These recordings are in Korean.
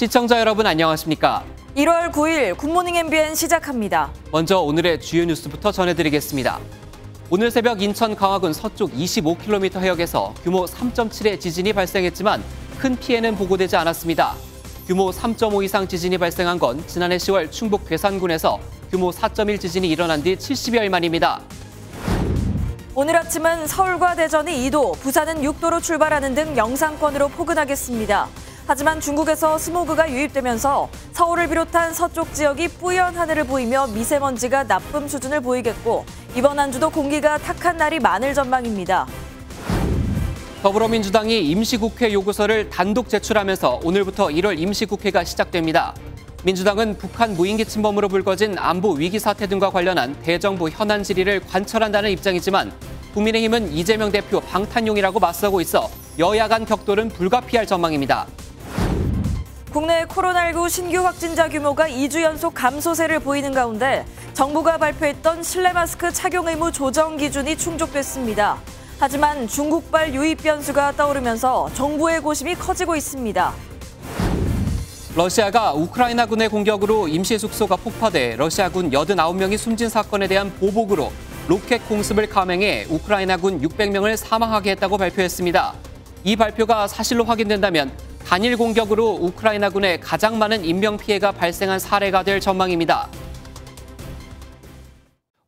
시청자 여러분 안녕하십니까? 1월 9일 굿모닝 MBN 시작합니다. 먼저 오늘의 주요 뉴스부터 전해드리겠습니다. 오늘 새벽 인천 강화군 서쪽 25km 해역에서 규모 3.7의 지진이 발생했지만 큰 피해는 보고되지 않았습니다. 규모 3.5 이상 지진이 발생한 건 지난해 10월 충북 괴산군에서 규모 4.1 지진이 일어난 뒤 70여일 만입니다. 오늘 아침은 서울과 대전이 2도, 부산은 6도로 출발하는 등 영상권으로 포근하겠습니다. 하지만 중국에서 스모그가 유입되면서 서울을 비롯한 서쪽 지역이 뿌연 하늘을 보이며 미세먼지가 나쁨 수준을 보이겠고 이번 한 주도 공기가 탁한 날이 많을 전망입니다. 더불어민주당이 임시국회 요구서를 단독 제출하면서 오늘부터 1월 임시국회가 시작됩니다. 민주당은 북한 무인기 침범으로 불거진 안보 위기 사태 등과 관련한 대정부 현안 질의를 관철한다는 입장이지만 국민의힘은 이재명 대표 방탄용이라고 맞서고 있어 여야 간 격돌은 불가피할 전망입니다. 국내 코로나19 신규 확진자 규모가 2주 연속 감소세를 보이는 가운데 정부가 발표했던 실내 마스크 착용 의무 조정 기준이 충족됐습니다. 하지만 중국발 유입 변수가 떠오르면서 정부의 고심이 커지고 있습니다. 러시아가 우크라이나군의 공격으로 임시 숙소가 폭파돼 러시아군 89명이 숨진 사건에 대한 보복으로 로켓 공습을 감행해 우크라이나군 600명을 사망하게 했다고 발표했습니다. 이 발표가 사실로 확인된다면 단일 공격으로 우크라이나군에 가장 많은 인명피해가 발생한 사례가 될 전망입니다.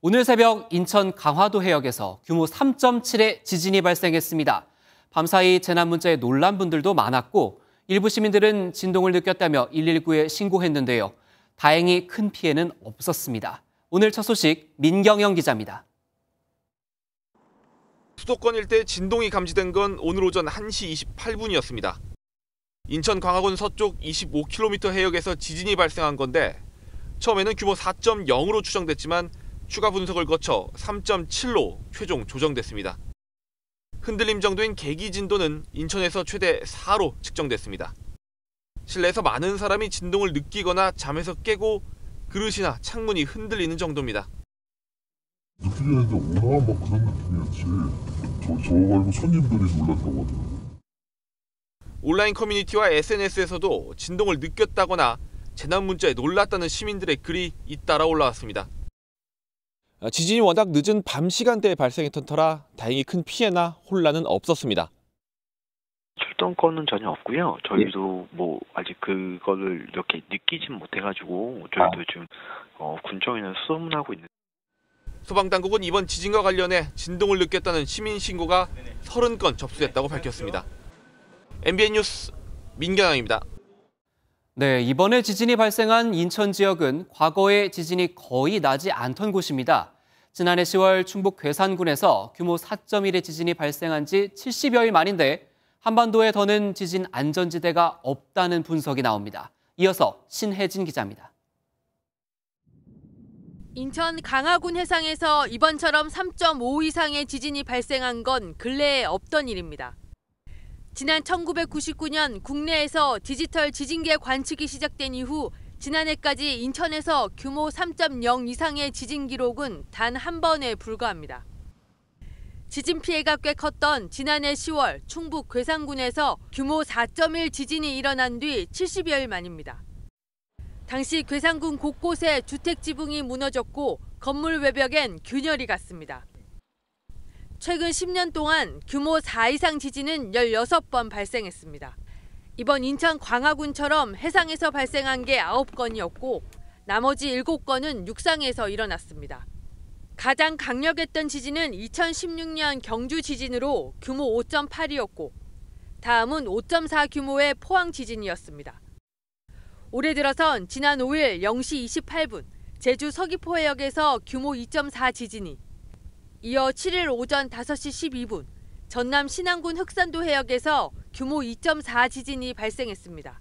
오늘 새벽 인천 강화도 해역에서 규모 3.7의 지진이 발생했습니다. 밤사이 재난 문자에 놀란 분들도 많았고 일부 시민들은 진동을 느꼈다며 119에 신고했는데요. 다행히 큰 피해는 없었습니다. 오늘 첫 소식 민경영 기자입니다. 수도권 일대 진동이 감지된 건 오늘 오전 1시 28분이었습니다. 인천 광화군 서쪽 25km 해역에서 지진이 발생한 건데 처음에는 규모 4.0으로 추정됐지만 추가 분석을 거쳐 3.7로 최종 조정됐습니다. 흔들림 정도인 계기 진도는 인천에서 최대 4로 측정됐습니다. 실내에서 많은 사람이 진동을 느끼거나 잠에서 깨고 그릇이나 창문이 흔들리는 정도입니다. 느끼긴 했는데 오나만 막 그런 느낌이었지. 저 말고 손님들이 놀랐다고 하더라고요. 온라인 커뮤니티와 SNS에서도 진동을 느꼈다거나 재난 문자에 놀랐다는 시민들의 글이 잇따라 올라왔습니다. 지진이 워낙 늦은 밤 시간대에 발생했던 터라 다행히 큰 피해나 혼란은 없었습니다. 출동권은 전혀 없고요. 저희도 뭐 아직 그거를 이렇게 느끼진 못해가지고 저희도 지금 군청에는 수소문하고 있는. 소방당국은 이번 지진과 관련해 진동을 느꼈다는 시민 신고가 30건 접수됐다고 밝혔습니다. MBN 뉴스 민경영입니다. 네, 이번에 지진이 발생한 인천 지역은 과거에 지진이 거의 나지 않던 곳입니다. 지난해 10월 충북 괴산군에서 규모 4.1의 지진이 발생한 지 70여일 만인데 한반도에 더는 지진 안전지대가 없다는 분석이 나옵니다. 이어서 신혜진 기자입니다. 인천 강화군 해상에서 이번처럼 3.5 이상의 지진이 발생한 건 근래에 없던 일입니다. 지난 1999년 국내에서 디지털 지진계 관측이 시작된 이후 지난해까지 인천에서 규모 3.0 이상의 지진 기록은 단 한 번에 불과합니다. 지진 피해가 꽤 컸던 지난해 10월 충북 괴산군에서 규모 4.1 지진이 일어난 뒤 70여일 만입니다. 당시 괴산군 곳곳에 주택 지붕이 무너졌고 건물 외벽엔 균열이 갔습니다. 최근 10년 동안 규모 4 이상 지진은 16번 발생했습니다. 이번 인천 광화군처럼 해상에서 발생한 게 9건이었고 나머지 7건은 육상에서 일어났습니다. 가장 강력했던 지진은 2016년 경주 지진으로 규모 5.8이었고 다음은 5.4 규모의 포항 지진이었습니다. 올해 들어선 지난 5일 0시 28분 제주 서귀포 해역에서 규모 2.4 지진이 이어 7일 오전 5시 12분 전남 신안군 흑산도 해역에서 규모 2.4 지진이 발생했습니다.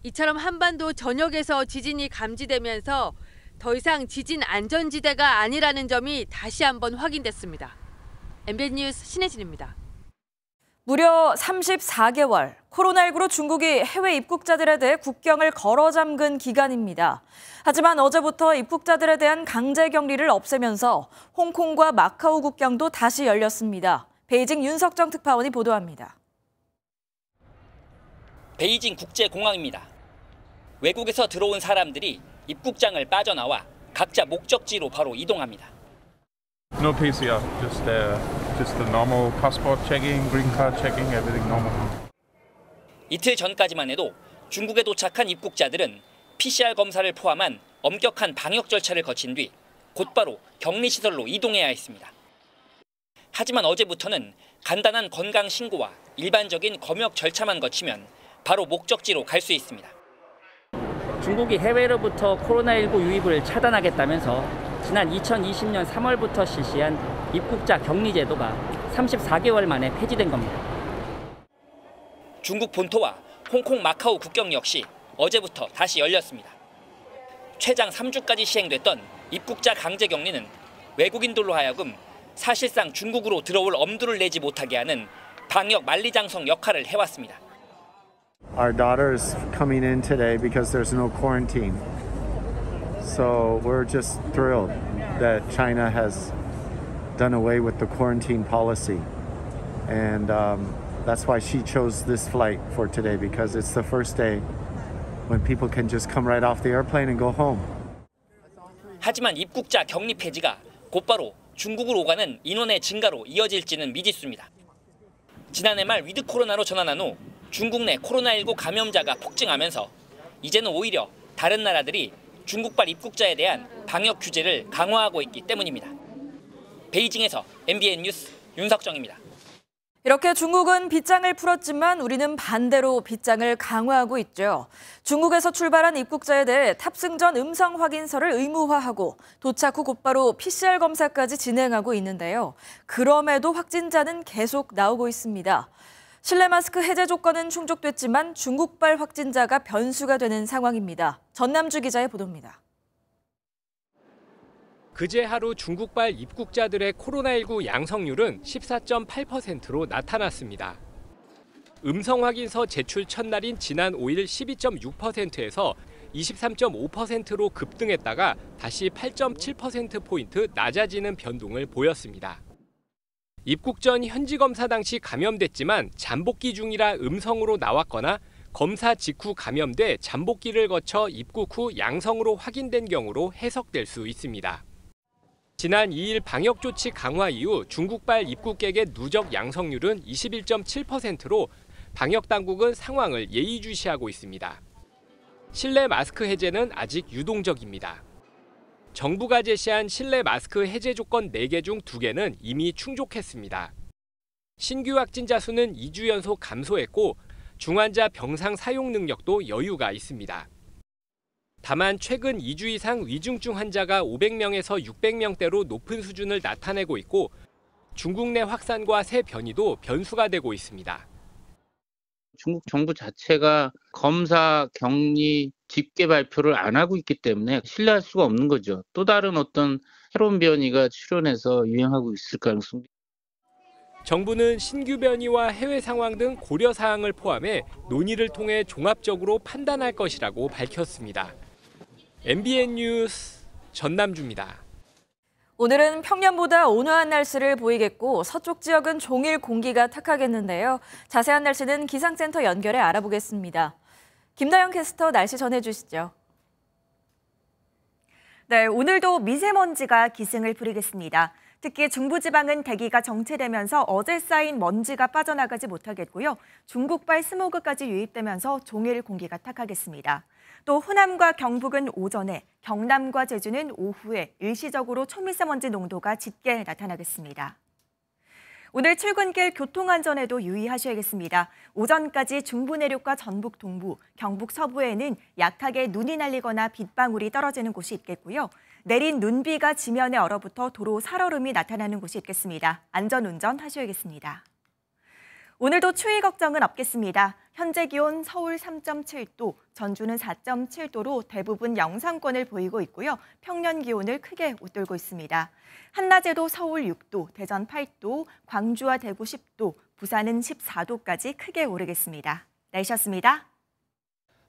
이처럼 한반도 전역에서 지진이 감지되면서 더 이상 지진 안전지대가 아니라는 점이 다시 한번 확인됐습니다. MBN 뉴스 신혜진입니다. 무려 34개월, 코로나19로 중국이 해외 입국자들에 대해 국경을 걸어 잠근 기간입니다. 하지만 어제부터 입국자들에 대한 강제 격리를 없애면서 홍콩과 마카오 국경도 다시 열렸습니다. 베이징 윤석정 특파원이 보도합니다. 베이징 국제공항입니다. 외국에서 들어온 사람들이 입국장을 빠져나와 각자 목적지로 바로 이동합니다. No PCR, just the normal passport checking, green card checking, everything normal. 이틀 전까지만 해도 중국에 도착한 입국자들은 PCR 검사를 포함한 엄격한 방역 절차를 거친 뒤 곧바로 격리시설로 이동해야 했습니다. 하지만 어제부터는 간단한 건강 신고와 일반적인 검역 절차만 거치면 바로 목적지로 갈 수 있습니다. 중국이 해외로부터 코로나19 유입을 차단하겠다면서 지난 2020년 3월부터 실시한 입국자 격리 제도가 34개월 만에 폐지된 겁니다. 중국 본토와 홍콩 마카오 국경 역시 어제부터 다시 열렸습니다. 최장 3주까지 시행됐던 입국자 강제 격리는 외국인들로 하여금 사실상 중국으로 들어올 엄두를 내지 못하게 하는 방역 만리장성 역할을 해왔습니다. Our daughter's coming in today because there's no quarantine. So we're just thrilled that China has done away with the quarantine policy. And that's why she chose this flight for today, because it's the first day when people can just come right off the airplane and go home. 하지만 입국자 격리 폐지가 곧바로 중국으로 오가는 인원의 증가로 이어질지는 미지수입니다. 지난해 말 위드 코로나로 전환한 후 중국 내 코로나19 감염자가 폭증하면서 이제는 오히려 다른 나라들이 중국발 입국자에 대한 방역 규제를 강화하고 있기 때문입니다. 베이징에서 MBN 뉴스 윤석정입니다. 이렇게 중국은 빗장을 풀었지만 우리는 반대로 빗장을 강화하고 있죠. 중국에서 출발한 입국자에 대해 탑승 전 음성 확인서를 의무화하고 도착 후 곧바로 PCR 검사까지 진행하고 있는데요. 그럼에도 확진자는 계속 나오고 있습니다. 실내 마스크 해제 조건은 충족됐지만 중국발 확진자가 변수가 되는 상황입니다. 전남주 기자의 보도입니다. 그제 하루 중국발 입국자들의 코로나19 양성률은 14.8%로 나타났습니다. 음성 확인서 제출 첫날인 지난 5일 12.6%에서 23.5%로 급등했다가 다시 8.7%포인트 낮아지는 변동을 보였습니다. 입국 전 현지 검사 당시 감염됐지만 잠복기 중이라 음성으로 나왔거나 검사 직후 감염돼 잠복기를 거쳐 입국 후 양성으로 확인된 경우로 해석될 수 있습니다. 지난 2일 방역조치 강화 이후 중국발 입국객의 누적 양성률은 21.7%로 방역당국은 상황을 예의주시하고 있습니다. 실내 마스크 해제는 아직 유동적입니다. 정부가 제시한 실내 마스크 해제 조건 4개 중 2개는 이미 충족했습니다. 신규 확진자 수는 2주 연속 감소했고 중환자 병상 사용 능력도 여유가 있습니다. 다만 최근 2주 이상 위중증 환자가 500명에서 600명대로 높은 수준을 나타내고 있고 중국 내 확산과 새 변이도 변수가 되고 있습니다. 중국 정부 자체가 검사 격리 집계 발표를 안 하고 있기 때문에 신뢰할 수가 없는 거죠. 또 다른 어떤 새로운 변이가 출현해서 유행하고 있을 가능성이. 정부는 신규 변이와 해외 상황 등 고려 사항을 포함해 논의를 통해 종합적으로 판단할 것이라고 밝혔습니다. MBN 뉴스 전남주입니다. 오늘은 평년보다 온화한 날씨를 보이겠고 서쪽 지역은 종일 공기가 탁하겠는데요. 자세한 날씨는 기상센터 연결해 알아보겠습니다. 김다영 캐스터 날씨 전해주시죠. 네, 오늘도 미세먼지가 기승을 부리겠습니다. 특히 중부지방은 대기가 정체되면서 어제 쌓인 먼지가 빠져나가지 못하겠고요. 중국발 스모그까지 유입되면서 종일 공기가 탁하겠습니다. 또 호남과 경북은 오전에, 경남과 제주는 오후에 일시적으로 초미세먼지 농도가 짙게 나타나겠습니다. 오늘 출근길 교통안전에도 유의하셔야겠습니다. 오전까지 중부 내륙과 전북 동부, 경북 서부에는 약하게 눈이 날리거나 빗방울이 떨어지는 곳이 있겠고요. 내린 눈비가 지면에 얼어붙어 도로 살얼음이 나타나는 곳이 있겠습니다. 안전운전 하셔야겠습니다. 오늘도 추위 걱정은 없겠습니다. 현재 기온 서울 3.7도, 전주는 4.7도로 대부분 영상권을 보이고 있고요. 평년 기온을 크게 웃돌고 있습니다. 한낮에도 서울 6도, 대전 8도, 광주와 대구 10도, 부산은 14도까지 크게 오르겠습니다. 날씨였습니다.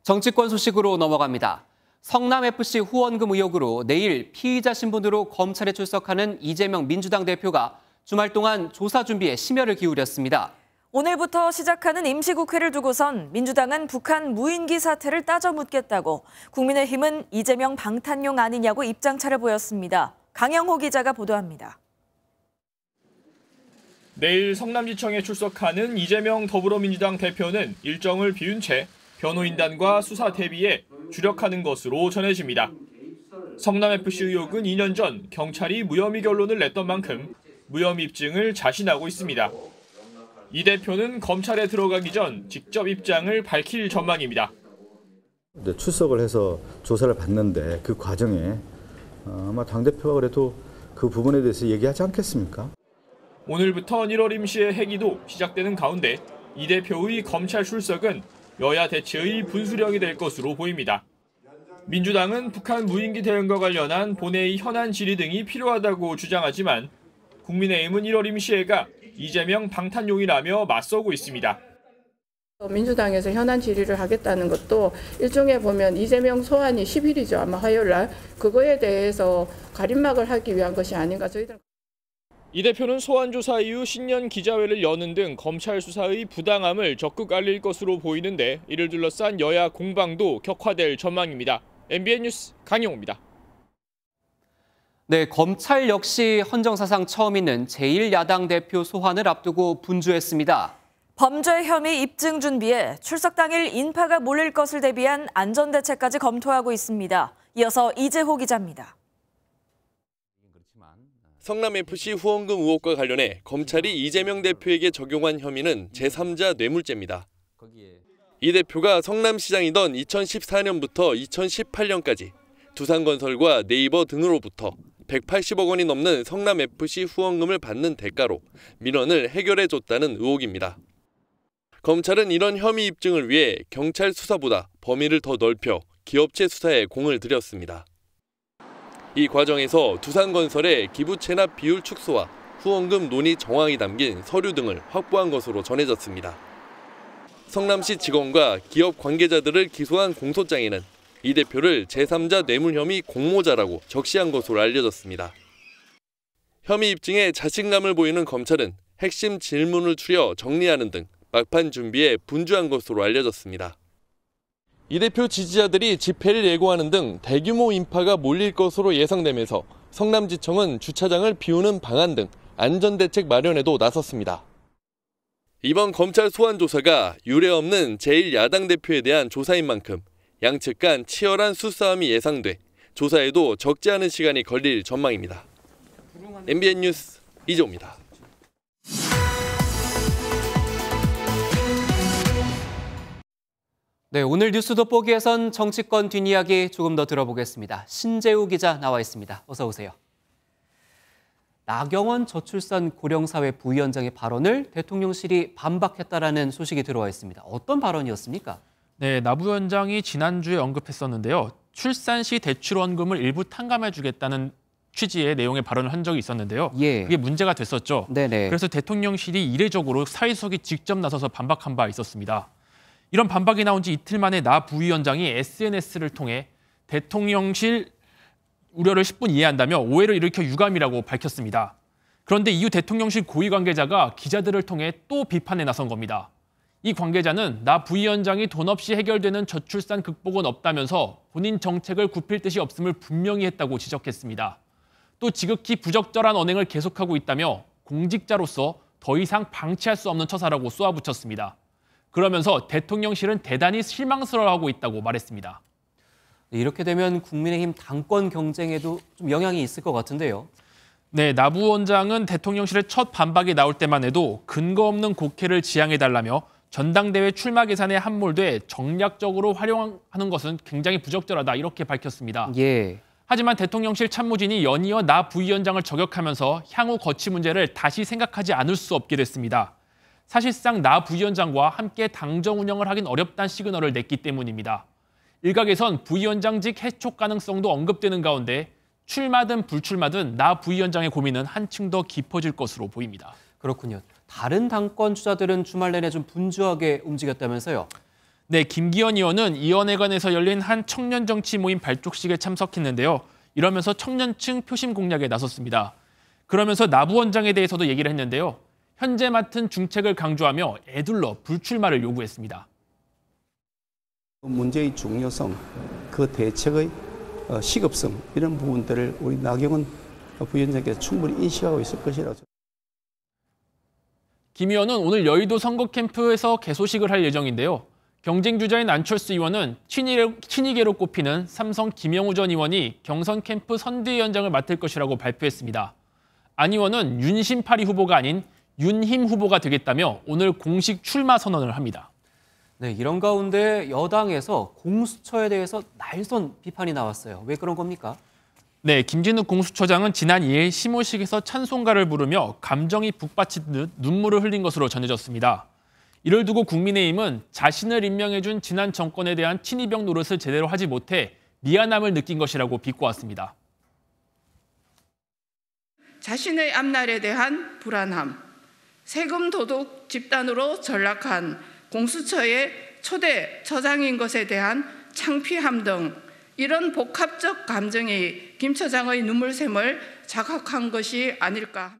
정치권 소식으로 넘어갑니다. 성남FC 후원금 의혹으로 내일 피의자 신분으로 검찰에 출석하는 이재명 민주당 대표가 주말 동안 조사 준비에 심혈을 기울였습니다. 오늘부터 시작하는 임시국회를 두고선 민주당은 북한 무인기 사태를 따져 묻겠다고, 국민의힘은 이재명 방탄용 아니냐고 입장차를 보였습니다. 강영호 기자가 보도합니다. 내일 성남지청에 출석하는 이재명 더불어민주당 대표는 일정을 비운 채 변호인단과 수사 대비에 주력하는 것으로 전해집니다. 성남FC 의혹은 2년 전 경찰이 무혐의 결론을 냈던 만큼 무혐의 입증을 자신하고 있습니다. 이 대표는 검찰에 들어가기 전 직접 입장을 밝힐 전망입니다. 출석을 해서 조사를 받는데 그 과정에 아마 당대표가 그래도 그 부분에 대해서 얘기하지 않겠습니까? 오늘부터 1월 임시의 회기도 시작되는 가운데 이 대표의 검찰 출석은 여야 대치의 분수령이 될 것으로 보입니다. 민주당은 북한 무인기 대응과 관련한 본회의 현안 질의 등이 필요하다고 주장하지만 국민의힘은 1월 임시회가 이재명 방탄용이라며 맞서고 있습니다. 민주당에서 현안 질의를 하겠다는 것도 일종의 보면 이재명 소환이 10일이죠. 아마 화요일 날. 그거에 대해서 가림막을 하기 위한 것이 아닌가 저희들은. 이 대표는 소환 조사 이후 신년 기자회를 여는 등 검찰 수사의 부당함을 적극 알릴 것으로 보이는데 이를 둘러싼 여야 공방도 격화될 전망입니다. MBN 뉴스 강영호입니다. 네, 검찰 역시 헌정사상 처음 있는 제1야당 대표 소환을 앞두고 분주했습니다. 범죄 혐의 입증 준비에 출석 당일 인파가 몰릴 것을 대비한 안전대책까지 검토하고 있습니다. 이어서 이재호 기자입니다. 성남FC 후원금 의혹과 관련해 검찰이 이재명 대표에게 적용한 혐의는 제3자 뇌물죄입니다. 이 대표가 성남시장이던 2014년부터 2018년까지 두산건설과 네이버 등으로부터 180억 원이 넘는 성남FC 후원금을 받는 대가로 민원을 해결해줬다는 의혹입니다. 검찰은 이런 혐의 입증을 위해 경찰 수사보다 범위를 더 넓혀 기업체 수사에 공을 들였습니다. 이 과정에서 두산건설의 기부 체납 비율 축소와 후원금 논의 정황이 담긴 서류 등을 확보한 것으로 전해졌습니다. 성남시 직원과 기업 관계자들을 기소한 공소장에는 이 대표를 제3자 뇌물 혐의 공모자라고 적시한 것으로 알려졌습니다. 혐의 입증에 자신감을 보이는 검찰은 핵심 질문을 추려 정리하는 등 막판 준비에 분주한 것으로 알려졌습니다. 이 대표 지지자들이 집회를 예고하는 등 대규모 인파가 몰릴 것으로 예상되면서 성남지청은 주차장을 비우는 방안 등 안전대책 마련에도 나섰습니다. 이번 검찰 소환 조사가 유례없는 제1야당 대표에 대한 조사인 만큼 양측 간 치열한 수싸움이 예상돼 조사에도 적지 않은 시간이 걸릴 전망입니다. MBN 뉴스 이재호입니다. 네, 오늘 뉴스 돋보기에선 정치권 뒷이야기 조금 더 들어보겠습니다. 신재우 기자 나와 있습니다. 어서 오세요. 나경원 저출산 고령사회 부위원장의 발언을 대통령실이 반박했다라는 소식이 들어와 있습니다. 어떤 발언이었습니까? 네, 나 부위원장이 지난주에 언급했었는데요. 출산 시 대출원금을 일부 탕감해주겠다는 취지의 내용의 발언을 한 적이 있었는데요. 예. 그게 문제가 됐었죠. 네네. 그래서 대통령실이 이례적으로 사회수석이 직접 나서서 반박한 바 있었습니다. 이런 반박이 나온 지 이틀 만에 나 부위원장이 SNS를 통해 대통령실 우려를 10분 이해한다며 오해를 일으켜 유감이라고 밝혔습니다. 그런데 이후 대통령실 고위 관계자가 기자들을 통해 또 비판에 나선 겁니다. 이 관계자는 나 부위원장이 돈 없이 해결되는 저출산 극복은 없다면서 본인 정책을 굽힐 뜻이 없음을 분명히 했다고 지적했습니다. 또 지극히 부적절한 언행을 계속하고 있다며 공직자로서 더 이상 방치할 수 없는 처사라고 쏘아붙였습니다. 그러면서 대통령실은 대단히 실망스러워하고 있다고 말했습니다. 이렇게 되면 국민의힘 당권 경쟁에도 좀 영향이 있을 것 같은데요. 네, 나 부원장은 대통령실의 첫 반박이 나올 때만 해도 근거 없는 곡해를 지향해달라며 전당대회 출마 계산에 함몰돼 정략적으로 활용하는 것은 굉장히 부적절하다 이렇게 밝혔습니다. 예. 하지만 대통령실 참모진이 연이어 나 부위원장을 저격하면서 향후 거취 문제를 다시 생각하지 않을 수 없게 됐습니다. 사실상 나 부위원장과 함께 당정 운영을 하긴 어렵다는 시그널을 냈기 때문입니다. 일각에선 부위원장직 해촉 가능성도 언급되는 가운데 출마든 불출마든 나 부위원장의 고민은 한층 더 깊어질 것으로 보입니다. 그렇군요. 다른 당권 주자들은 주말 내내 좀 분주하게 움직였다면서요? 네, 김기현 의원은 의원회관에서 열린 한 청년 정치 모임 발족식에 참석했는데요. 이러면서 청년층 표심 공략에 나섰습니다. 그러면서 나 부원장에 대해서도 얘기를 했는데요. 현재 맡은 중책을 강조하며 애둘러 불출마를 요구했습니다. 문제의 중요성, 그 대책의 시급성 이런 부분들을 우리 나경원 부위원장께서 충분히 인식하고 있을 것이라고. 김 의원은 오늘 여의도 선거 캠프에서 개소식을 할 예정인데요. 경쟁 주자인 안철수 의원은 친이계로 꼽히는 삼성 김영우 전 의원이 경선 캠프 선대위원장을 맡을 것이라고 발표했습니다. 안 의원은 윤심파리 후보가 아닌 윤힘 후보가 되겠다며 오늘 공식 출마 선언을 합니다. 네, 이런 가운데 여당에서 공수처에 대해서 날선 비판이 나왔어요. 왜 그런 겁니까? 네, 김진욱 공수처장은 지난 2일 시모식에서 찬송가를 부르며 감정이 북받친 듯 눈물을 흘린 것으로 전해졌습니다. 이를 두고 국민의힘은 자신을 임명해준 지난 정권에 대한 친이병 노릇을 제대로 하지 못해 미안함을 느낀 것이라고 비꼬았습니다. 자신의 앞날에 대한 불안함, 세금 도둑 집단으로 전락한 공수처의 초대 처장인 것에 대한 창피함 등 이런 복합적 감정이 김 처장의 눈물샘을 자극한 것이 아닐까.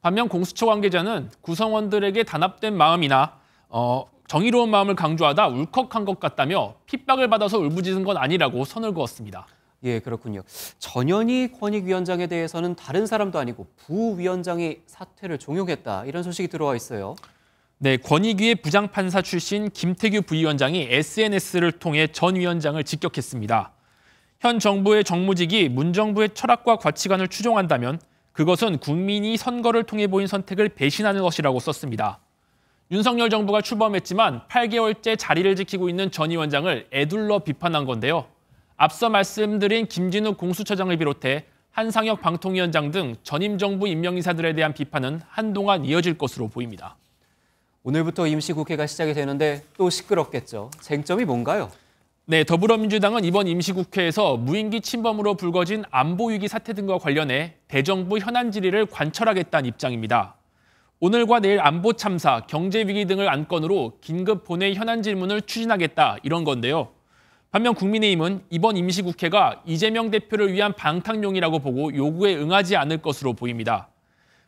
반면 공수처 관계자는 구성원들에게 단합된 마음이나 정의로운 마음을 강조하다 울컥한 것 같다며 핍박을 받아서 울부짖은 건 아니라고 선을 그었습니다. 예, 그렇군요. 전현희 권익위원장에 대해서는 다른 사람도 아니고 부위원장이 사퇴를 종용했다. 이런 소식이 들어와 있어요. 네, 권익위의 부장판사 출신 김태규 부위원장이 SNS를 통해 전 위원장을 직격했습니다. 현 정부의 정무직이 문 정부의 철학과 가치관을 추종한다면 그것은 국민이 선거를 통해 보인 선택을 배신하는 것이라고 썼습니다. 윤석열 정부가 출범했지만 8개월째 자리를 지키고 있는 전 위원장을 애둘러 비판한 건데요. 앞서 말씀드린 김진욱 공수처장을 비롯해 한상혁 방통위원장 등 전임 정부 임명인사들에 대한 비판은 한동안 이어질 것으로 보입니다. 오늘부터 임시국회가 시작이 되는데 또 시끄럽겠죠. 쟁점이 뭔가요? 네, 더불어민주당은 이번 임시국회에서 무인기 침범으로 불거진 안보위기 사태 등과 관련해 대정부 현안 질의를 관철하겠다는 입장입니다. 오늘과 내일 안보 참사, 경제위기 등을 안건으로 긴급 본회 현안 질문을 추진하겠다 이런 건데요. 반면 국민의힘은 이번 임시국회가 이재명 대표를 위한 방탄용이라고 보고 요구에 응하지 않을 것으로 보입니다.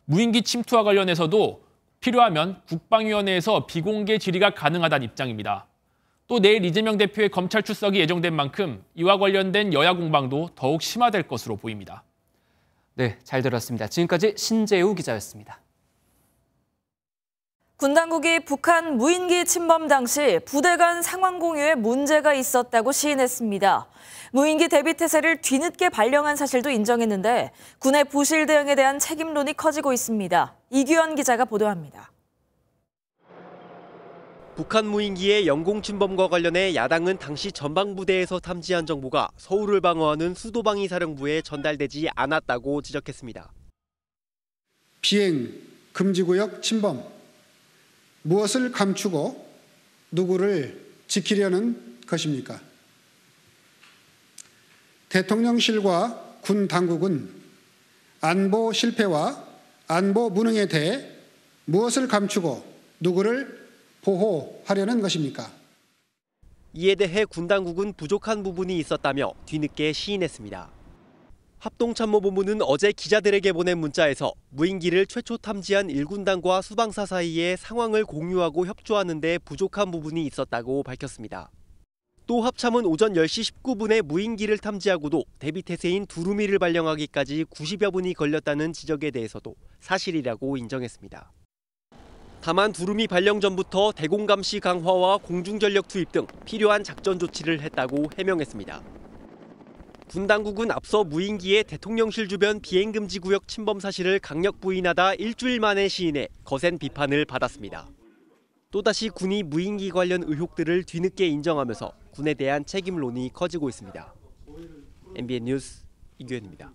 무인기 침투와 관련해서도 필요하면 국방위원회에서 비공개 질의가 가능하다는 입장입니다. 또 내일 이재명 대표의 검찰 출석이 예정된 만큼 이와 관련된 여야 공방도 더욱 심화될 것으로 보입니다. 네, 잘 들었습니다. 지금까지 신재우 기자였습니다. 군 당국이 북한 무인기 침범 당시 부대 간 상황 공유에 문제가 있었다고 시인했습니다. 무인기 대비 태세를 뒤늦게 발령한 사실도 인정했는데 군의 부실 대응에 대한 책임론이 커지고 있습니다. 이규현 기자가 보도합니다. 북한 무인기의 영공 침범과 관련해 야당은 당시 전방부대에서 탐지한 정보가 서울을 방어하는 수도방위 사령부에 전달되지 않았다고 지적했습니다. 비행 금지구역 침범, 무엇을 감추고 누구를 지키려는 것입니까? 대통령실과 군 당국은 안보 실패와 안보 무능에 대해 무엇을 감추고 누구를 보호하려는 것입니까? 이에 대해 군 당국은 부족한 부분이 있었다며 뒤늦게 시인했습니다. 합동참모본부는 어제 기자들에게 보낸 문자에서 무인기를 최초 탐지한 1군단과 수방사 사이에 상황을 공유하고 협조하는 데 부족한 부분이 있었다고 밝혔습니다. 또 합참은 오전 10시 19분에 무인기를 탐지하고도 대비태세인 두루미를 발령하기까지 90여 분이 걸렸다는 지적에 대해서도 사실이라고 인정했습니다. 다만 두루미 발령 전부터 대공 감시 강화와 공중전력 투입 등 필요한 작전 조치를 했다고 해명했습니다. 군 당국은 앞서 무인기의 대통령실 주변 비행금지 구역 침범 사실을 강력 부인하다 일주일 만에 시인해 거센 비판을 받았습니다. 또다시 군이 무인기 관련 의혹들을 뒤늦게 인정하면서 군에 대한 책임론이 커지고 있습니다. MBN 뉴스 이규현입니다.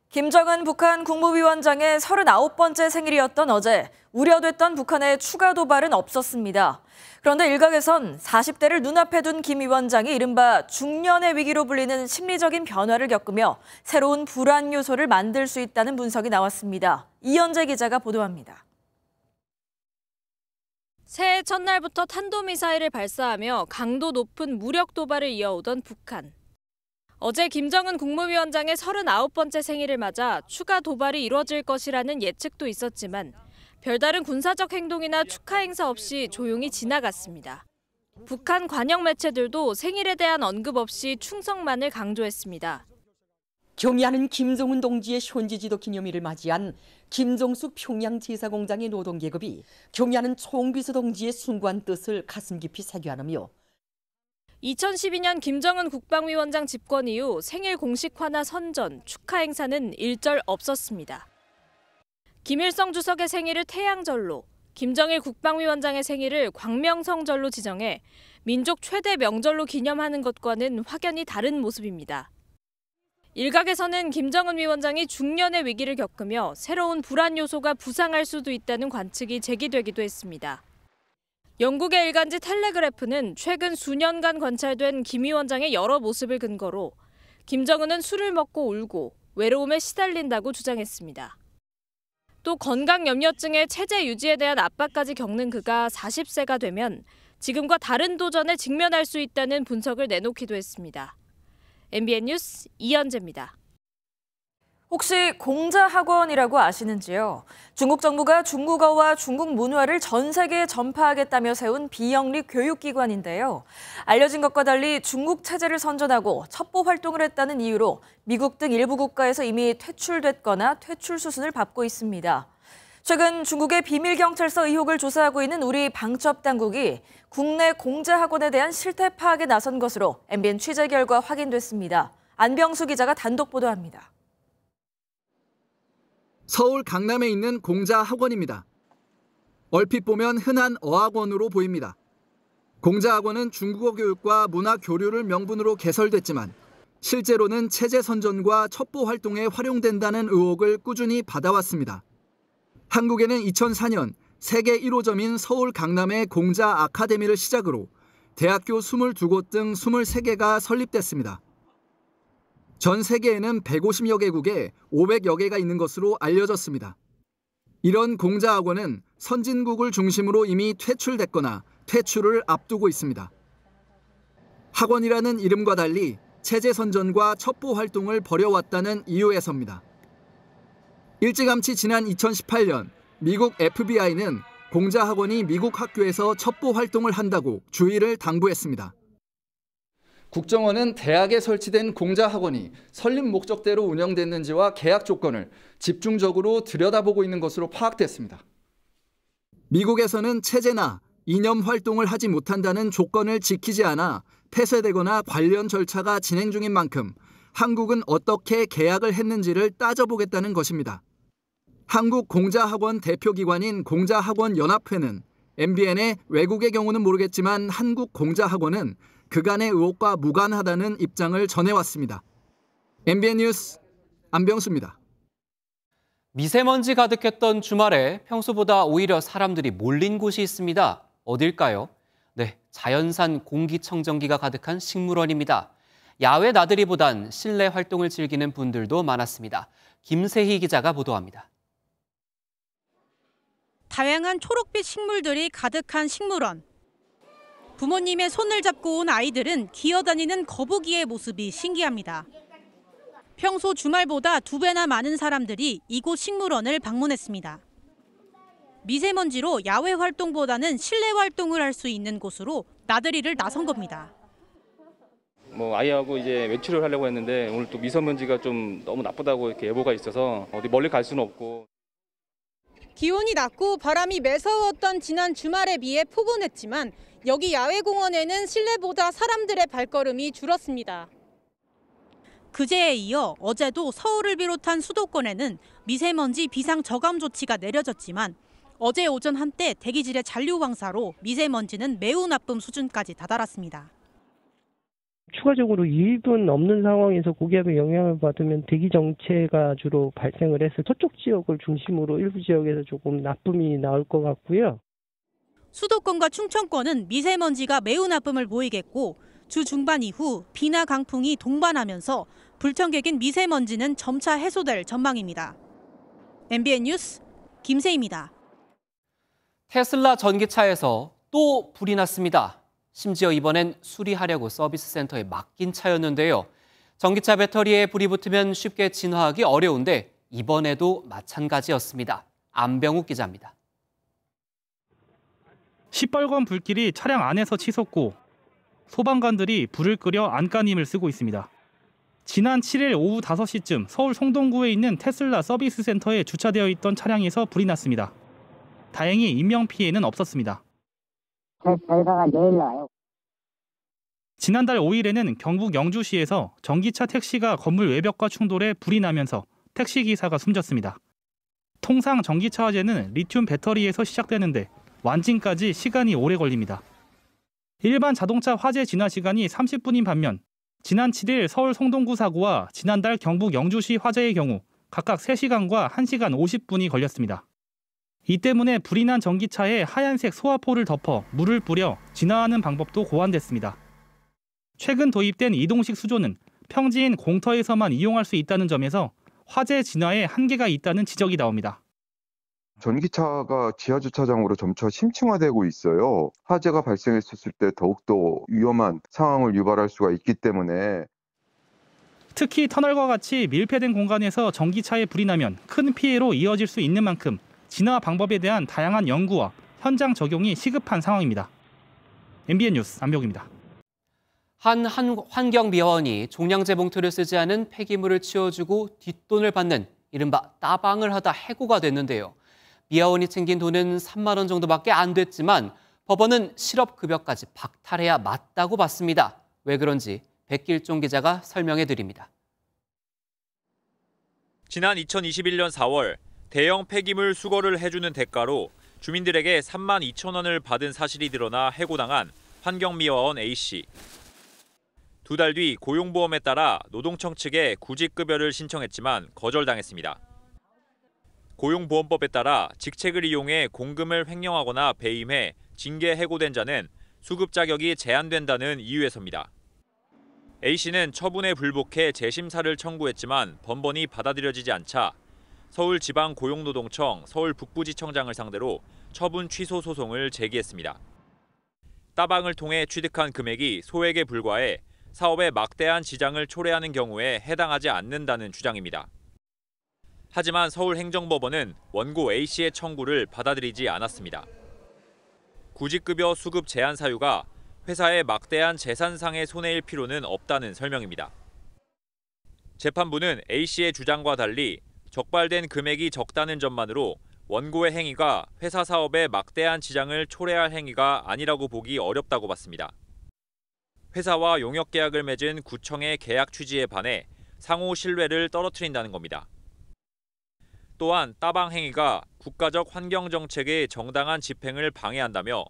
김정은 북한 국무위원장의 39번째 생일이었던 어제 우려됐던 북한의 추가 도발은 없었습니다. 그런데 일각에선 40대를 눈앞에 둔 김 위원장이 이른바 중년의 위기로 불리는 심리적인 변화를 겪으며 새로운 불안 요소를 만들 수 있다는 분석이 나왔습니다. 이현재 기자가 보도합니다. 새해 첫날부터 탄도미사일을 발사하며 강도 높은 무력 도발을 이어오던 북한. 어제 김정은 국무위원장의 39번째 생일을 맞아 추가 도발이 이뤄질 것이라는 예측도 있었지만 별다른 군사적 행동이나 축하 행사 없이 조용히 지나갔습니다. 북한 관영 매체들도 생일에 대한 언급 없이 충성만을 강조했습니다. 경의하는 김정은 동지의 현지지도 기념일을 맞이한 김정숙 평양 제사공장의 노동계급이 경의하는 총비서 동지의 숭고한 뜻을 가슴 깊이 새겨하며 2012년 김정은 국방위원장 집권 이후 생일 공식화나 선전, 축하 행사는 일절 없었습니다. 김일성 주석의 생일을 태양절로, 김정일 국방위원장의 생일을 광명성절로 지정해 민족 최대 명절로 기념하는 것과는 확연히 다른 모습입니다. 일각에서는 김정은 위원장이 중년의 위기를 겪으며 새로운 불안 요소가 부상할 수도 있다는 관측이 제기되기도 했습니다. 영국의 일간지 텔레그래프는 최근 수년간 관찰된 김 위원장의 여러 모습을 근거로 김정은은 술을 먹고 울고 외로움에 시달린다고 주장했습니다. 또 건강 염려증에 체제 유지에 대한 압박까지 겪는 그가 40세가 되면 지금과 다른 도전에 직면할 수 있다는 분석을 내놓기도 했습니다. MBN 뉴스 이현재입니다. 혹시 공자학원이라고 아시는지요? 중국 정부가 중국어와 중국 문화를 전 세계에 전파하겠다며 세운 비영리 교육기관인데요. 알려진 것과 달리 중국 체제를 선전하고 첩보 활동을 했다는 이유로 미국 등 일부 국가에서 이미 퇴출됐거나 퇴출 수순을 밟고 있습니다. 최근 중국의 비밀경찰서 의혹을 조사하고 있는 우리 방첩당국이 국내 공자학원에 대한 실태 파악에 나선 것으로 MBN 취재 결과 확인됐습니다. 안병수 기자가 단독 보도합니다. 서울 강남에 있는 공자학원입니다. 얼핏 보면 흔한 어학원으로 보입니다. 공자학원은 중국어 교육과 문화 교류를 명분으로 개설됐지만 실제로는 체제 선전과 첩보 활동에 활용된다는 의혹을 꾸준히 받아왔습니다. 한국에는 2004년 세계 1호점인 서울 강남의 공자 아카데미를 시작으로 대학교 22곳 등 23개가 설립됐습니다. 전 세계에는 150여 개국에 500여 개가 있는 것으로 알려졌습니다. 이런 공자학원은 선진국을 중심으로 이미 퇴출됐거나 퇴출을 앞두고 있습니다. 학원이라는 이름과 달리 체제 선전과 첩보 활동을 벌여왔다는 이유에서입니다. 일찌감치 지난 2018년 미국 FBI는 공자학원이 미국 학교에서 첩보 활동을 한다고 주의를 당부했습니다. 국정원은 대학에 설치된 공자학원이 설립 목적대로 운영됐는지와 계약 조건을 집중적으로 들여다보고 있는 것으로 파악됐습니다. 미국에서는 체제나 이념 활동을 하지 못한다는 조건을 지키지 않아 폐쇄되거나 관련 절차가 진행 중인 만큼 한국은 어떻게 계약을 했는지를 따져보겠다는 것입니다. 한국공자학원 대표기관인 공자학원연합회는 MBN에 외국의 경우는 모르겠지만 한국공자학원은 그간의 의혹과 무관하다는 입장을 전해왔습니다. MBN 뉴스 안병수입니다. 미세먼지 가득했던 주말에 평소보다 오히려 사람들이 몰린 곳이 있습니다. 어딜까요? 네, 자연산 공기청정기가 가득한 식물원입니다. 야외 나들이보단 실내 활동을 즐기는 분들도 많았습니다. 김세희 기자가 보도합니다. 다양한 초록빛 식물들이 가득한 식물원. 부모님의 손을 잡고 온 아이들은 기어다니는 거북이의 모습이 신기합니다. 평소 주말보다 2배나 많은 사람들이 이곳 식물원을 방문했습니다. 미세먼지로 야외 활동보다는 실내 활동을 할 수 있는 곳으로 나들이를 나선 겁니다. 아이하고 이제 외출을 하려고 했는데 오늘 또 미세먼지가 좀 너무 나쁘다고 이렇게 예보가 있어서 어디 멀리 갈 수는 없고. 기온이 낮고 바람이 매서웠던 지난 주말에 비해 포근했지만 여기 야외공원에는 실내보다 사람들의 발걸음이 줄었습니다. 그제에 이어 어제도 서울을 비롯한 수도권에는 미세먼지 비상 저감 조치가 내려졌지만 어제 오전 한때 대기질의 잔류 황사로 미세먼지는 매우 나쁨 수준까지 다다랐습니다. 추가적으로 유입은 없는 상황에서 고기압의 영향을 받으면 대기 정체가 주로 발생을 해서 서쪽 지역을 중심으로 일부 지역에서 조금 나쁨이 나올 것 같고요. 수도권과 충청권은 미세먼지가 매우 나쁨을 보이겠고 주 중반 이후 비나 강풍이 동반하면서 불청객인 미세먼지는 점차 해소될 전망입니다. MBN 뉴스 김세희입니다. 테슬라 전기차에서 또 불이 났습니다. 심지어 이번엔 수리하려고 서비스 센터에 맡긴 차였는데요. 전기차 배터리에 불이 붙으면 쉽게 진화하기 어려운데 이번에도 마찬가지였습니다. 안병욱 기자입니다. 시뻘건 불길이 차량 안에서 치솟고 소방관들이 불을 끄려 안간힘을 쓰고 있습니다. 지난 7일 오후 5시쯤 서울 성동구에 있는 테슬라 서비스 센터에 주차되어 있던 차량에서 불이 났습니다. 다행히 인명피해는 없었습니다. 결과가 내일 나요. 지난달 5일에는 경북 영주시에서 전기차 택시가 건물 외벽과 충돌해 불이 나면서 택시기사가 숨졌습니다. 통상 전기차 화재는 리튬 배터리에서 시작되는데 완진까지 시간이 오래 걸립니다. 일반 자동차 화재 진화 시간이 30분인 반면 지난 7일 서울 성동구 사고와 지난달 경북 영주시 화재의 경우 각각 3시간과 1시간 50분이 걸렸습니다. 이 때문에 불이 난 전기차에 하얀색 소화포를 덮어 물을 뿌려 진화하는 방법도 고안됐습니다. 최근 도입된 이동식 수조는 평지인 공터에서만 이용할 수 있다는 점에서 화재 진화에 한계가 있다는 지적이 나옵니다. 전기차가 지하주차장으로 점차 심층화되고 있어요. 화재가 발생했을 때 더욱더 위험한 상황을 유발할 수가 있기 때문에 특히 터널과 같이 밀폐된 공간에서 전기차에 불이 나면 큰 피해로 이어질 수 있는 만큼 진화 방법에 대한 다양한 연구와 현장 적용이 시급한 상황입니다. MBN 뉴스 안병욱입니다. 한 환경미화원이 종량제 봉투를 쓰지 않은 폐기물을 치워주고 뒷돈을 받는 이른바 따방을 하다 해고가 됐는데요. 미화원이 챙긴 돈은 3만 원 정도밖에 안 됐지만 법원은 실업급여까지 박탈해야 맞다고 봤습니다. 왜 그런지 백길종 기자가 설명해 드립니다. 지난 2021년 4월 대형 폐기물 수거를 해주는 대가로 주민들에게 3만 2천 원을 받은 사실이 드러나 해고당한 환경미화원 A씨. 2달 뒤 고용보험에 따라 노동청 측에 구직급여를 신청했지만 거절당했습니다. 고용보험법에 따라 직책을 이용해 공금을 횡령하거나 배임해 징계 해고된 자는 수급 자격이 제한된다는 이유에서입니다. A씨는 처분에 불복해 재심사를 청구했지만 번번이 받아들여지지 않자 서울지방고용노동청 서울북부지청장을 상대로 처분 취소 소송을 제기했습니다. 따방을 통해 취득한 금액이 소액에 불과해 사업에 막대한 지장을 초래하는 경우에 해당하지 않는다는 주장입니다. 하지만 서울행정법원은 원고 A씨의 청구를 받아들이지 않았습니다. 구직급여 수급 제한 사유가 회사의 막대한 재산상의 손해일 필요는 없다는 설명입니다. 재판부는 A씨의 주장과 달리 적발된 금액이 적다는 점만으로 원고의 행위가 회사 사업에 막대한 지장을 초래할 행위가 아니라고 보기 어렵다고 봤습니다. 회사와 용역계약을 맺은 구청의 계약 취지에 반해 상호 신뢰를 떨어뜨린다는 겁니다. 또한 따방 행위가 국가적 환경정책의 정당한 집행을 방해한다며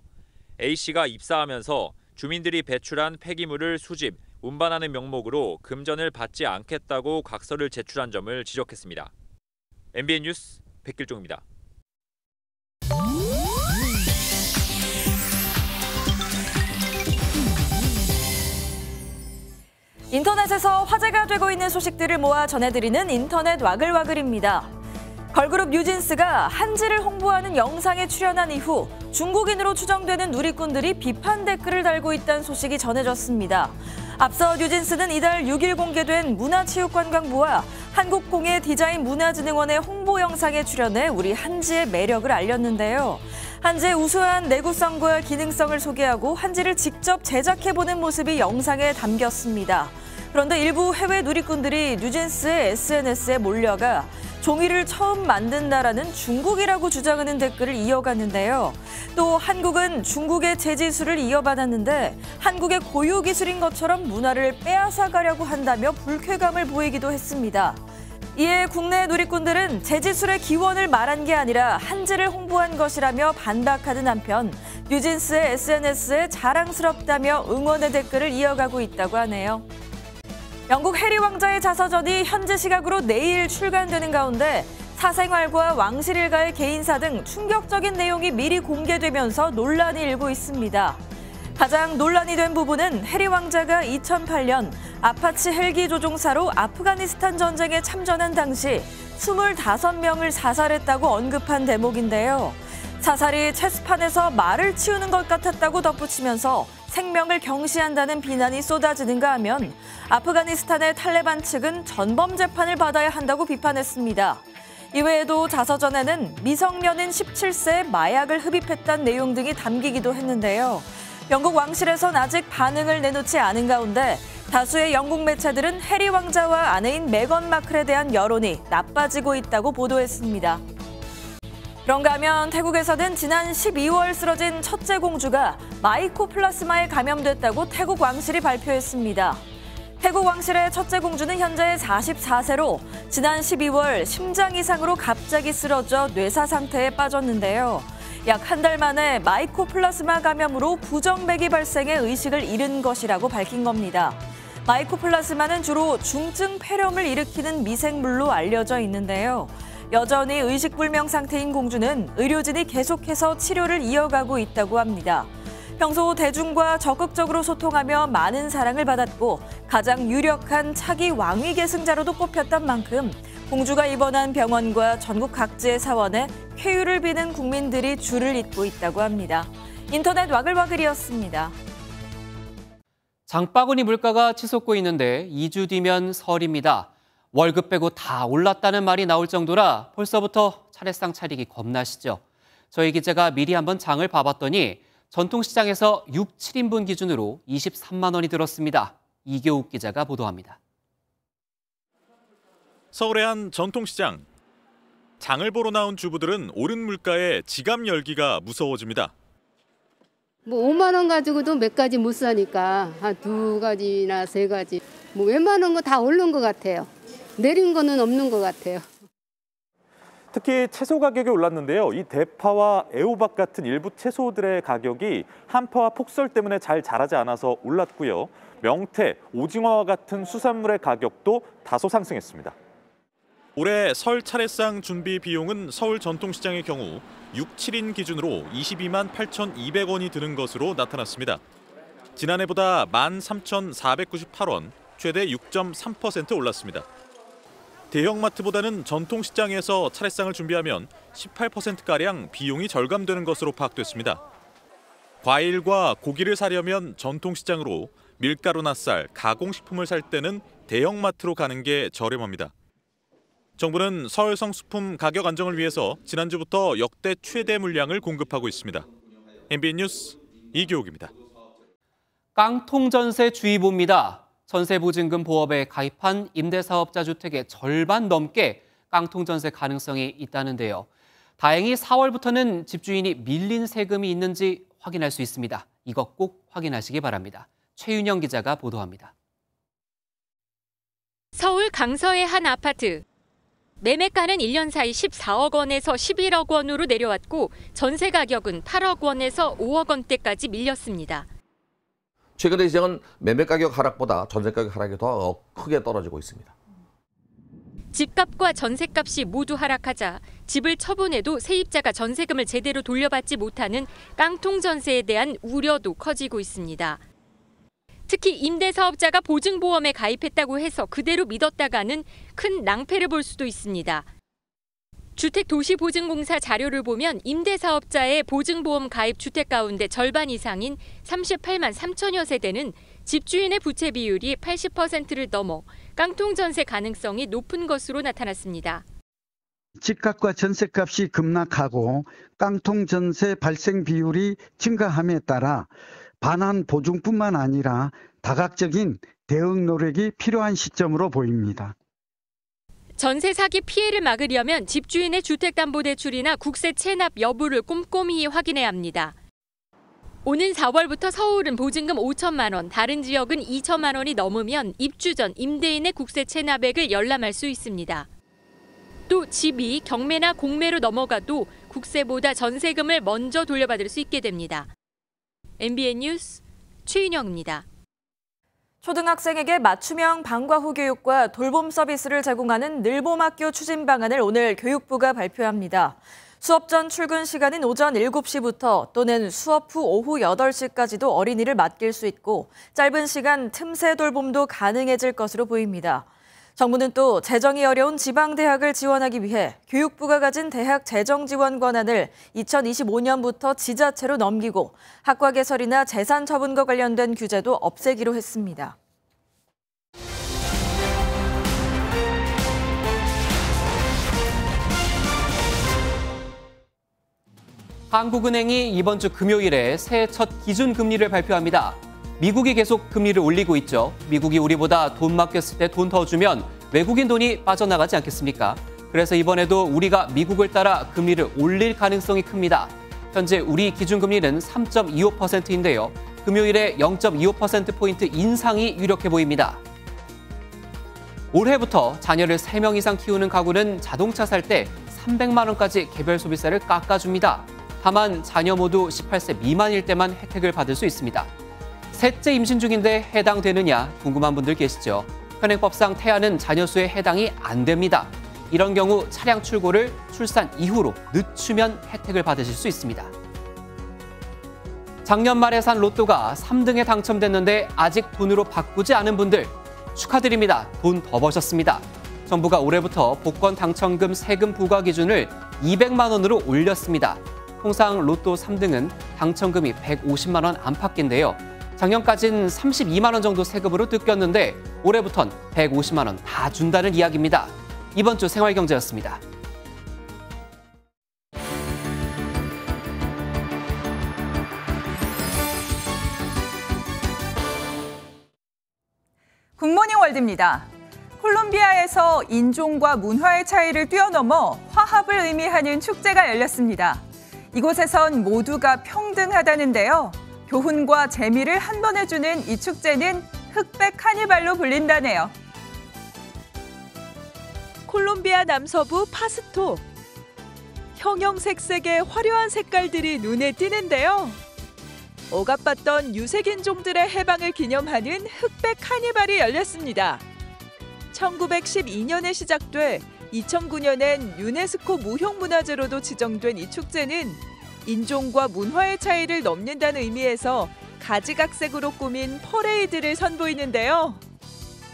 A씨가 입사하면서 주민들이 배출한 폐기물을 수집, 운반하는 명목으로 금전을 받지 않겠다고 각서를 제출한 점을 지적했습니다. MBN 뉴스 백길종입니다. 인터넷에서 화제가 되고 있는 소식들을 모아 전해드리는 인터넷 와글와글입니다. 걸그룹 뉴진스가 한지를 홍보하는 영상에 출연한 이후 중국인으로 추정되는 누리꾼들이 비판 댓글을 달고 있다는 소식이 전해졌습니다. 앞서 뉴진스는 이달 6일 공개된 문화체육관광부와 한국공예디자인문화진흥원의 홍보 영상에 출연해 우리 한지의 매력을 알렸는데요. 한지의 우수한 내구성과 기능성을 소개하고 한지를 직접 제작해보는 모습이 영상에 담겼습니다. 그런데 일부 해외 누리꾼들이 뉴진스의 SNS에 몰려가 종이를 처음 만든다라는 중국이라고 주장하는 댓글을 이어갔는데요. 또 한국은 중국의 제지수를 이어받았는데 한국의 고유 기술인 것처럼 문화를 빼앗아가려고 한다며 불쾌감을 보이기도 했습니다. 이에 국내 누리꾼들은 제지술의 기원을 말한 게 아니라 한지를 홍보한 것이라며 반박하는 한편 뉴진스의 SNS에 자랑스럽다며 응원의 댓글을 이어가고 있다고 하네요. 영국 해리 왕자의 자서전이 현지 시각으로 내일 출간되는 가운데 사생활과 왕실 일가의 개인사 등 충격적인 내용이 미리 공개되면서 논란이 일고 있습니다. 가장 논란이 된 부분은 해리 왕자가 2008년 아파치 헬기 조종사로 아프가니스탄 전쟁에 참전한 당시 25명을 사살했다고 언급한 대목인데요. 사살이 체스판에서 말을 치우는 것 같았다고 덧붙이면서 생명을 경시한다는 비난이 쏟아지는가 하면 아프가니스탄의 탈레반 측은 전범 재판을 받아야 한다고 비판했습니다. 이외에도 자서전에는 미성년인 17세에 마약을 흡입했다는 내용 등이 담기기도 했는데요. 영국 왕실에선 아직 반응을 내놓지 않은 가운데 다수의 영국 매체들은 해리 왕자와 아내인 메건 마클에 대한 여론이 나빠지고 있다고 보도했습니다. 그런가 하면 태국에서는 지난 12월 쓰러진 첫째 공주가 마이코플라스마에 감염됐다고 태국 왕실이 발표했습니다. 태국 왕실의 첫째 공주는 현재 44세로 지난 12월 심장 이상으로 갑자기 쓰러져 뇌사 상태에 빠졌는데요. 약 한 달 만에 마이코플라스마 감염으로 부정맥이 발생해 의식을 잃은 것이라고 밝힌 겁니다. 마이코플라스마는 주로 중증 폐렴을 일으키는 미생물로 알려져 있는데요. 여전히 의식불명 상태인 공주는 의료진이 계속해서 치료를 이어가고 있다고 합니다. 평소 대중과 적극적으로 소통하며 많은 사랑을 받았고 가장 유력한 차기 왕위 계승자로도 꼽혔던 만큼 공주가 입원한 병원과 전국 각지의 사원에 쾌유를 비는 국민들이 줄을 잇고 있다고 합니다. 인터넷 와글와글이었습니다. 장바구니 물가가 치솟고 있는데 2주 뒤면 설입니다. 월급 빼고 다 올랐다는 말이 나올 정도라 벌써부터 차례상 차리기 겁나시죠? 저희 기자가 미리 한번 장을 봐봤더니 전통시장에서 6, 7인분 기준으로 23만 원이 들었습니다. 이교욱 기자가 보도합니다. 서울의 한 전통시장. 장을 보러 나온 주부들은 오른 물가에 지갑 열기가 무서워집니다. 뭐 5만 원 가지고도 몇 가지 못 사니까 한 2가지나 3가지. 뭐 웬만한 거 다 오른 것 같아요. 내린 거는 없는 것 같아요. 특히 채소 가격이 올랐는데요. 이 대파와 애호박 같은 일부 채소들의 가격이 한파와 폭설 때문에 잘 자라지 않아서 올랐고요. 명태, 오징어와 같은 수산물의 가격도 다소 상승했습니다. 올해 설 차례상 준비 비용은 서울 전통시장의 경우 6, 7인 기준으로 22만 8,200원이 드는 것으로 나타났습니다. 지난해보다 13,498원, 최대 6.3% 올랐습니다. 대형마트보다는 전통시장에서 차례상을 준비하면 18%가량 비용이 절감되는 것으로 파악됐습니다. 과일과 고기를 사려면 전통시장으로, 밀가루나 쌀, 가공식품을 살 때는 대형마트로 가는 게 저렴합니다. 정부는 설 성수품 가격 안정을 위해서 지난주부터 역대 최대 물량을 공급하고 있습니다. MBN 뉴스 이교욱입니다. 깡통전세 주의보입니다. 전세보증금 보험에 가입한 임대사업자 주택의 절반 넘게 깡통전세 가능성이 있다는데요. 다행히 4월부터는 집주인이 밀린 세금이 있는지 확인할 수 있습니다. 이것 꼭 확인하시기 바랍니다. 최윤영 기자가 보도합니다. 서울 강서의 한 아파트. 매매가는 1년 사이 14억 원에서 11억 원으로 내려왔고 전세 가격은 8억 원에서 5억 원대까지 밀렸습니다. 최근의 시장은 매매 가격 하락보다 전세 가격 하락이 더 크게 떨어지고 있습니다. 집값과 전세값이 모두 하락하자 집을 처분해도 세입자가 전세금을 제대로 돌려받지 못하는 깡통 전세에 대한 우려도 커지고 있습니다. 특히 임대사업자가 보증보험에 가입했다고 해서 그대로 믿었다가는 큰 낭패를 볼 수도 있습니다. 주택도시보증공사 자료를 보면 임대사업자의 보증보험 가입 주택 가운데 절반 이상인 38만 3천여 세대는 집주인의 부채 비율이 80%를 넘어 깡통전세 가능성이 높은 것으로 나타났습니다. 집값과 전세값이 급락하고 깡통전세 발생 비율이 증가함에 따라 반환 보증뿐만 아니라 다각적인 대응 노력이 필요한 시점으로 보입니다. 전세 사기 피해를 막으려면 집주인의 주택담보대출이나 국세 체납 여부를 꼼꼼히 확인해야 합니다. 오는 4월부터 서울은 보증금 5천만 원, 다른 지역은 2천만 원이 넘으면 입주 전 임대인의 국세 체납액을 열람할 수 있습니다. 또 집이 경매나 공매로 넘어가도 국세보다 전세금을 먼저 돌려받을 수 있게 됩니다. MBN 뉴스 최윤영입니다. 초등학생에게 맞춤형 방과 후 교육과 돌봄 서비스를 제공하는 늘봄학교 추진 방안을 오늘 교육부가 발표합니다. 수업 전 출근 시간인 오전 7시부터 또는 수업 후 오후 8시까지도 어린이를 맡길 수 있고 짧은 시간 틈새 돌봄도 가능해질 것으로 보입니다. 정부는 또 재정이 어려운 지방대학을 지원하기 위해 교육부가 가진 대학 재정 지원 권한을 2025년부터 지자체로 넘기고 학과 개설이나 재산 처분과 관련된 규제도 없애기로 했습니다. 한국은행이 이번 주 금요일에 새해 첫 기준금리를 발표합니다. 미국이 계속 금리를 올리고 있죠. 미국이 우리보다 돈 맡겼을 때 돈 더 주면 외국인 돈이 빠져나가지 않겠습니까? 그래서 이번에도 우리가 미국을 따라 금리를 올릴 가능성이 큽니다. 현재 우리 기준금리는 3.25%인데요. 금요일에 0.25%포인트 인상이 유력해 보입니다. 올해부터 자녀를 3명 이상 키우는 가구는 자동차 살 때 300만 원까지 개별 소비세를 깎아줍니다. 다만 자녀 모두 18세 미만일 때만 혜택을 받을 수 있습니다. 셋째 임신 중인데 해당되느냐 궁금한 분들 계시죠? 현행법상 태아는 자녀 수에 해당이 안 됩니다. 이런 경우 차량 출고를 출산 이후로 늦추면 혜택을 받으실 수 있습니다. 작년 말에 산 로또가 3등에 당첨됐는데 아직 돈으로 바꾸지 않은 분들 축하드립니다. 돈 더 버셨습니다. 정부가 올해부터 복권 당첨금 세금 부과 기준을 200만 원으로 올렸습니다. 통상 로또 3등은 당첨금이 150만 원 안팎인데요. 작년까지는 32만 원 정도 세금으로 뜯겼는데 올해부턴 150만 원 다 준다는 이야기입니다. 이번 주 생활경제였습니다. 굿모닝 월드입니다. 콜롬비아에서 인종과 문화의 차이를 뛰어넘어 화합을 의미하는 축제가 열렸습니다. 이곳에선 모두가 평등하다는데요. 교훈과 재미를 한 번에 주는 이 축제는 흑백 카니발로 불린다네요. 콜롬비아 남서부 파스토. 형형색색의 화려한 색깔들이 눈에 띄는데요. 억압받던 유색인종들의 해방을 기념하는 흑백 카니발이 열렸습니다. 1912년에 시작돼 2009년엔 유네스코 무형문화재로도 지정된 이 축제는 인종과 문화의 차이를 넘는다는 의미에서 가지각색으로 꾸민 퍼레이드를 선보이는데요.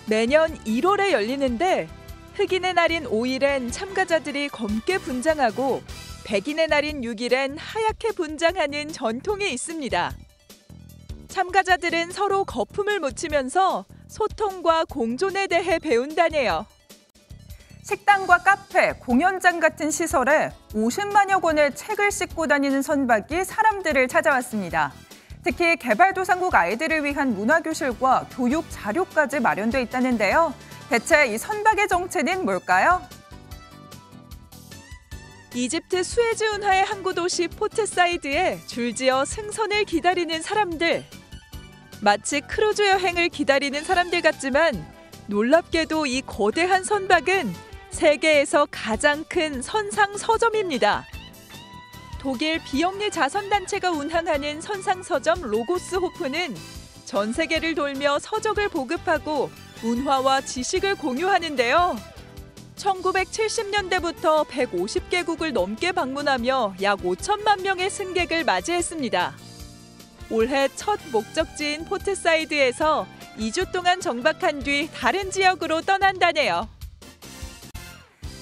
매년 1월에 열리는데 흑인의 날인 5일엔 참가자들이 검게 분장하고 백인의 날인 6일엔 하얗게 분장하는 전통이 있습니다. 참가자들은 서로 거품을 묻히면서 소통과 공존에 대해 배운다네요. 식당과 카페, 공연장 같은 시설에 50만여 권의 책을 싣고 다니는 선박이 사람들을 찾아왔습니다. 특히 개발도상국 아이들을 위한 문화교실과 교육 자료까지 마련돼 있다는데요. 대체 이 선박의 정체는 뭘까요? 이집트 수에즈 운하의 항구 도시 포트사이드에 줄지어 승선을 기다리는 사람들. 마치 크루즈 여행을 기다리는 사람들 같지만 놀랍게도 이 거대한 선박은 세계에서 가장 큰 선상 서점입니다. 독일 비영리 자선단체가 운항하는 선상 서점 로고스호프는 전 세계를 돌며 서적을 보급하고 문화와 지식을 공유하는데요. 1970년대부터 150개국을 넘게 방문하며 약 5천만 명의 승객을 맞이했습니다. 올해 첫 목적지인 포트사이드에서 2주 동안 정박한 뒤 다른 지역으로 떠난다네요.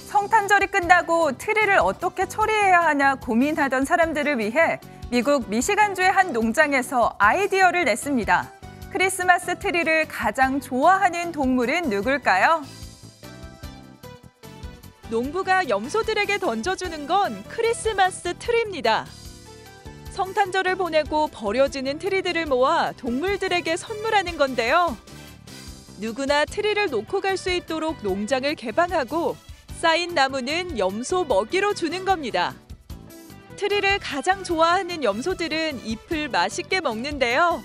성탄절이 끝나고 트리를 어떻게 처리해야 하나 고민하던 사람들을 위해 미국 미시간주의 한 농장에서 아이디어를 냈습니다. 크리스마스 트리를 가장 좋아하는 동물은 누굴까요? 농부가 염소들에게 던져주는 건 크리스마스 트리입니다. 성탄절을 보내고 버려지는 트리들을 모아 동물들에게 선물하는 건데요. 누구나 트리를 놓고 갈 수 있도록 농장을 개방하고 쌓인 나무는 염소 먹이로 주는 겁니다. 트리를 가장 좋아하는 염소들은 잎을 맛있게 먹는데요.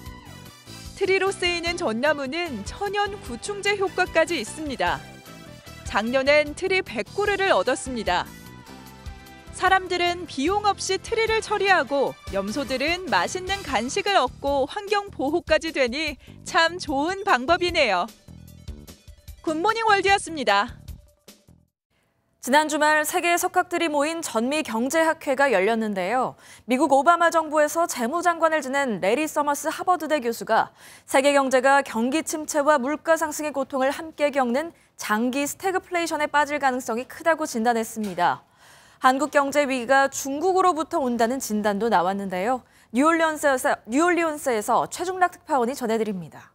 트리로 쓰이는 전나무는 천연 구충제 효과까지 있습니다. 작년엔 트리 100그루를 얻었습니다. 사람들은 비용 없이 트리를 처리하고 염소들은 맛있는 간식을 얻고 환경 보호까지 되니 참 좋은 방법이네요. 굿모닝 월드였습니다. 지난 주말 세계 석학들이 모인 전미 경제학회가 열렸는데요. 미국 오바마 정부에서 재무장관을 지낸 레리 서머스 하버드대 교수가 세계 경제가 경기 침체와 물가 상승의 고통을 함께 겪는 장기 스태그플레이션에 빠질 가능성이 크다고 진단했습니다. 한국 경제 위기가 중국으로부터 온다는 진단도 나왔는데요. 뉴올리언스에서 최중락 특파원이 전해드립니다.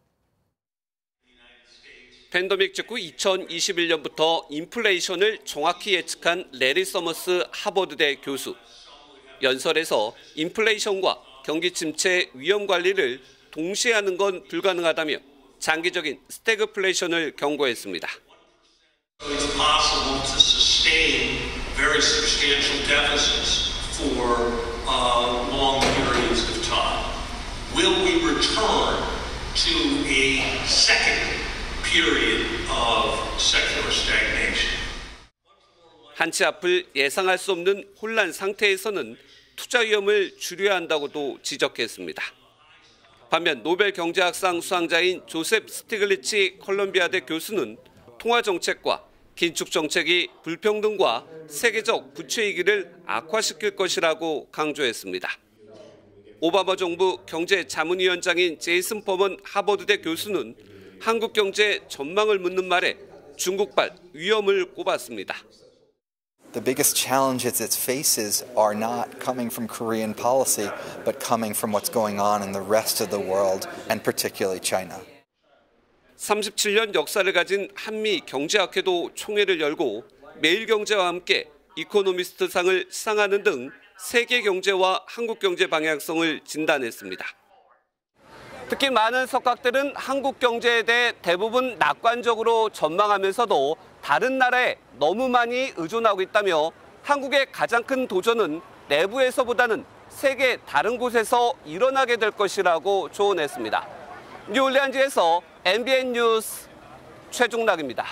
팬데믹 직후 2021년부터 인플레이션을 정확히 예측한 레리 서머스 하버드대 교수. 연설에서 인플레이션과 경기 침체 위험 관리를 동시에 하는 건 불가능하다며 장기적인 스태그플레이션을 경고했습니다. It's possible to sustain very substantial deficits for long periods of time. Will we return to a second period of secular stagnation? 한치 앞을 예상할 수 없는 혼란 상태에서는 투자 위험을 줄여야 한다고도 지적했습니다. 반면 노벨 경제학상 수상자인 조셉 스티글리치 컬럼비아대 교수는 통화 정책과 긴축 정책이 불평등과 세계적 부채 위기를 악화시킬 것이라고 강조했습니다. 오바마 정부 경제자문위원장인 제이슨 퍼먼 하버드대 교수는 한국 경제 전망을 묻는 말에 중국발 위험을 꼽았습니다. The biggest challenges it faces are not coming from Korean policy, but coming from what's going on in the rest of the world, and particularly China. 37년 역사를 가진 한미 경제학회도 총회를 열고 매일경제와 함께 이코노미스트상을 시상하는 등 세계 경제와 한국 경제 방향성을 진단했습니다. 특히 많은 석학들은 한국 경제에 대해 대부분 낙관적으로 전망하면서도 다른 나라에 너무 많이 의존하고 있다며 한국의 가장 큰 도전은 내부에서보다는 세계 다른 곳에서 일어나게 될 것이라고 조언했습니다. 뉴올리언즈에서 MBN 뉴스 최중락입니다.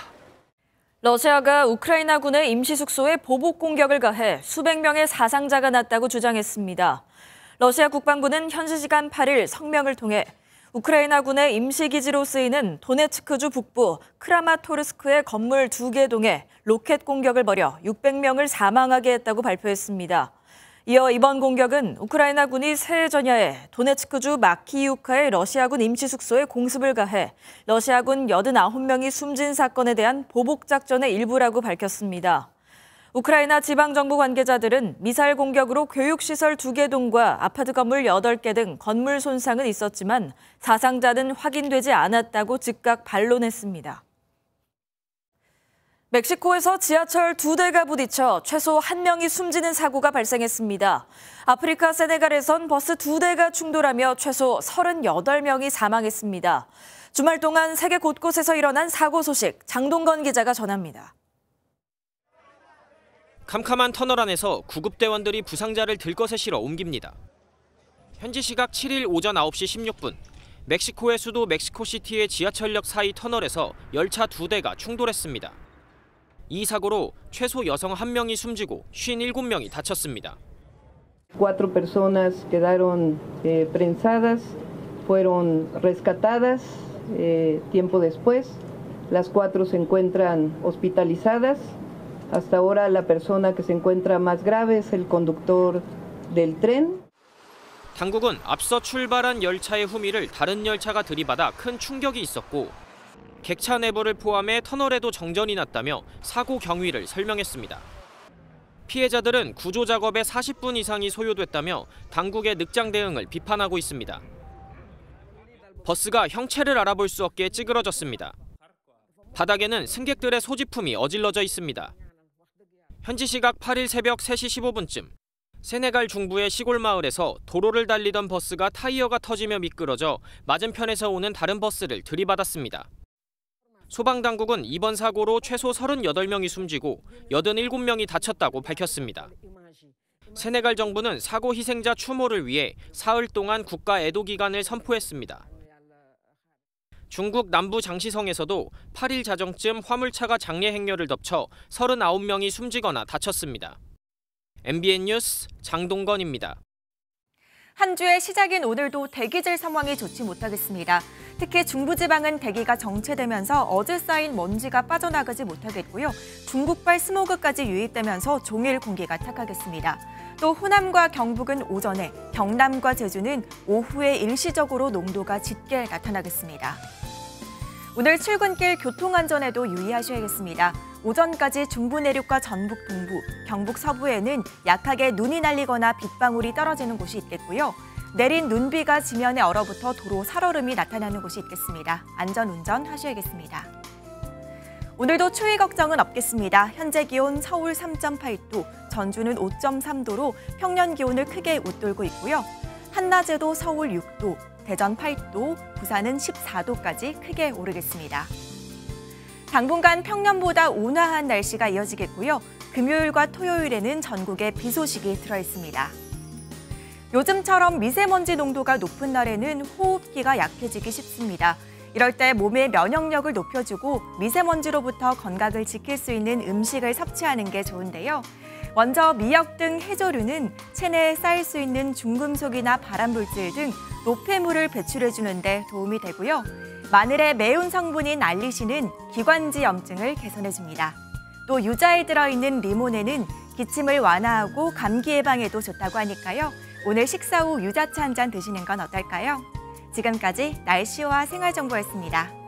러시아가 우크라이나군의 임시숙소에 보복 공격을 가해 수백 명의 사상자가 났다고 주장했습니다. 러시아 국방부는 현지 시간 8일 성명을 통해 우크라이나군의 임시기지로 쓰이는 도네츠크주 북부 크라마토르스크의 건물 2개 동에 로켓 공격을 벌여 600명을 사망하게 했다고 발표했습니다. 이어 이번 공격은 우크라이나군이 새해 전야에 도네츠크주 마키이우카의 러시아군 임시숙소에 공습을 가해 러시아군 89명이 숨진 사건에 대한 보복작전의 일부라고 밝혔습니다. 우크라이나 지방정부 관계자들은 미사일 공격으로 교육시설 2개 동과 아파트 건물 8개 등 건물 손상은 있었지만 사상자는 확인되지 않았다고 즉각 반론했습니다. 멕시코에서 지하철 2대가 부딪혀 최소 1명이 숨지는 사고가 발생했습니다. 아프리카 세네갈에선 버스 2대가 충돌하며 최소 38명이 사망했습니다. 주말 동안 세계 곳곳에서 일어난 사고 소식 장동건 기자가 전합니다. 캄캄한 터널 안에서 구급대원들이 부상자를 들것에 실어 옮깁니다. 현지 시각 7일 오전 9시 16분, 멕시코의 수도 멕시코시티의 지하철역 사이 터널에서 열차 2대가 충돌했습니다. 이 사고로 최소 여성 1명이 숨지고 57명이 다쳤습니다. 4 personas quedaron prensadas, fueron rescatadas tiempo después. Las 4 se encuentran hospitalizadas. Hasta ahora la persona que se encuentra más grave es el conductor del tren. 당국은 앞서 출발한 열차의 후미를 다른 열차가 들이받아 큰 충격이 있었고 객차 내부를 포함해 터널에도 정전이 났다며 사고 경위를 설명했습니다. 피해자들은 구조 작업에 40분 이상이 소요됐다며 당국의 늑장 대응을 비판하고 있습니다. 버스가 형체를 알아볼 수 없게 찌그러졌습니다. 바닥에는 승객들의 소지품이 어질러져 있습니다. 현지 시각 8일 새벽 3시 15분쯤 세네갈 중부의 시골 마을에서 도로를 달리던 버스가 타이어가 터지며 미끄러져 맞은편에서 오는 다른 버스를 들이받았습니다. 소방당국은 이번 사고로 최소 38명이 숨지고 87명이 다쳤다고 밝혔습니다. 세네갈 정부는 사고 희생자 추모를 위해 사흘 동안 국가 애도 기간을 선포했습니다. 중국 남부 장시성에서도 8일 자정쯤 화물차가 장례 행렬을 덮쳐 39명이 숨지거나 다쳤습니다. MBN 뉴스 장동건입니다. 한 주의 시작인 오늘도 대기질 상황이 좋지 못하겠습니다. 특히 중부지방은 대기가 정체되면서 어제 쌓인 먼지가 빠져나가지 못하겠고요. 중국발 스모그까지 유입되면서 종일 공기가 탁하겠습니다. 또 호남과 경북은 오전에, 경남과 제주는 오후에 일시적으로 농도가 짙게 나타나겠습니다. 오늘 출근길 교통안전에도 유의하셔야겠습니다. 오전까지 중부 내륙과 전북 동부, 경북 서부에는 약하게 눈이 날리거나 빗방울이 떨어지는 곳이 있겠고요. 내린 눈비가 지면에 얼어붙어 도로 살얼음이 나타나는 곳이 있겠습니다. 안전운전 하셔야겠습니다. 오늘도 추위 걱정은 없겠습니다. 현재 기온 서울 3.8도, 전주는 5.3도로 평년 기온을 크게 웃돌고 있고요. 한낮에도 서울 6도, 대전 8도, 부산은 14도까지 크게 오르겠습니다. 당분간 평년보다 온화한 날씨가 이어지겠고요. 금요일과 토요일에는 전국에 비 소식이 들어있습니다. 요즘처럼 미세먼지 농도가 높은 날에는 호흡기가 약해지기 쉽습니다. 이럴 때 몸의 면역력을 높여주고 미세먼지로부터 건강을 지킬 수 있는 음식을 섭취하는 게 좋은데요. 먼저 미역 등 해조류는 체내에 쌓일 수 있는 중금속이나 발암물질 등 노폐물을 배출해주는 데 도움이 되고요. 마늘의 매운 성분인 알리신은 기관지 염증을 개선해줍니다. 또 유자에 들어있는 리모네는 기침을 완화하고 감기 예방에도 좋다고 하니까요. 오늘 식사 후 유자차 한 잔 드시는 건 어떨까요? 지금까지 날씨와 생활정보였습니다.